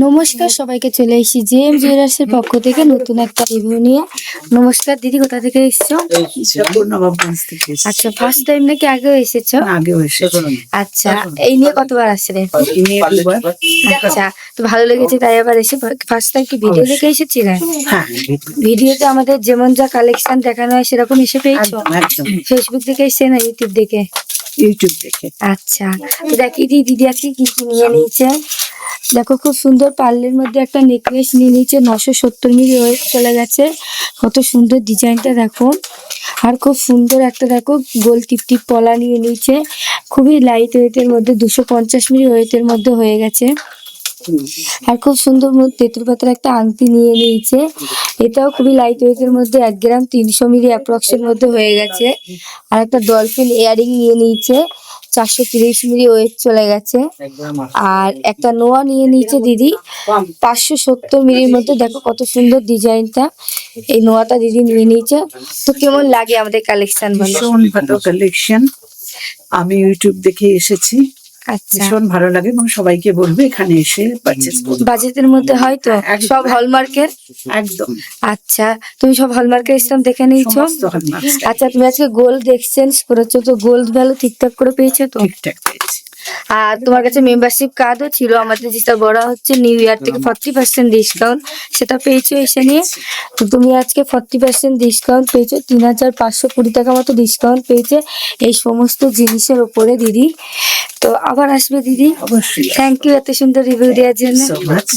নমস্কার সবাইকে, চলে এসেছি জেএম জুয়েলার্সের পক্ষ থেকে নতুন একটা রিভিউ নিয়ে। নমস্কার দিদি, কোথা থেকে এসেছো? নবাবগঞ্জ থেকে এসেছি। আচ্ছা, ফার্স্ট টাইম নাকি আগেও এসেছো? আগেও এসেছি। আচ্ছা, এই নিয়ে কতবার আসলে? এই নিয়ে দুবার। আচ্ছা, তো ভালো লেগেছে তাই আবার এসে। ফার্স্ট টাইম কি ভিডিও দেখে এসেছিলে? হ্যাঁ, ভিডিওতে আমাদের যেমন যা কালেকশন দেখানো হয় সেরকম এসে পেয়েছো? একদম একদম ফেসবুক থেকে এসছে না ইউটিউব দেখে? ইউটিউব দেখে। আচ্ছা, তো দেখি দিদি আজকে কি কি নিয়ে নিয়েছে। দেখো, খুব সুন্দর পার্লের মধ্যে একটা নেকলেস নিয়ে নিয়েছে, 970 মিলি ওয়েট চলে গেছে। কত সুন্দর ডিজাইনটা দেখো। আর খুব সুন্দর একটা দেখো গোল টিপ পলা নিয়ে নিয়েছে, খুবই লাইট ওয়েটের মধ্যে, 250 মিলি ওয়েটের মধ্যে হয়ে গেছে। আর খুব সুন্দর তেঁতুল পাতার একটা আংটি নিয়ে নিয়েছে, এটাও খুবই লাইট ওয়েটের মধ্যে, 1 গ্রাম 300 মিলি অ্যাপ্রক্সের মধ্যে হয়ে গেছে। আর একটা ডলফিন ইয়ারিং নিয়ে নিয়েছে, 430 মিলি ওয়েট চলে গেছে। আর একটা নোয়া নিয়ে নিয়েছে দিদি, 570 মিলির মধ্যে। দেখো কত সুন্দর ডিজাইনটা, এই নোয়াটা দিদি নিয়ে নিয়েছে। তো কেমন লাগে আমাদের কালেকশন? ভীষণ ভালো কালেকশন। আমি ইউটিউব দেখে এসেছি, আচ্ছা, ভীষণ ভালো লাগে এবং সবাইকে বলবে এখানে এসে পারচেজ করতে। বাজেটের মধ্যে হয় তো? সব হলমার্কের? একদম আচ্ছা, তুমি সব হলমার্কের স্ট্যাম্প দেখে নিয়েছো? সমস্ত হলমার্ক আচ্ছা, তুমি আজকে গোল্ড এক্সচেঞ্জ করেছো, তো গোল্ড ভ্যালু ঠিকঠাক করে পেয়েছো তো? ঠিকঠাক পেয়েছি। আর তোমার কাছে মেম্বারশিপ কার্ডও ছিল, আমাদের যেটা বড় হচ্ছে নিউ ইয়ার থেকে 40% ডিসকাউন্ট, সেটা পেয়েছো এসে নিয়ে। তো তুমি আজকে 40% ডিসকাউন্ট পেয়েছো, 3520 টাকা মতো ডিসকাউন্ট পেয়েছে এই সমস্ত জিনিসের ওপরে দিদি। তো আবার আসবে দিদি। অবশ্যই। থ্যাংক ইউ এত সুন্দর রিভিউ দেওয়ার জন্য। So much.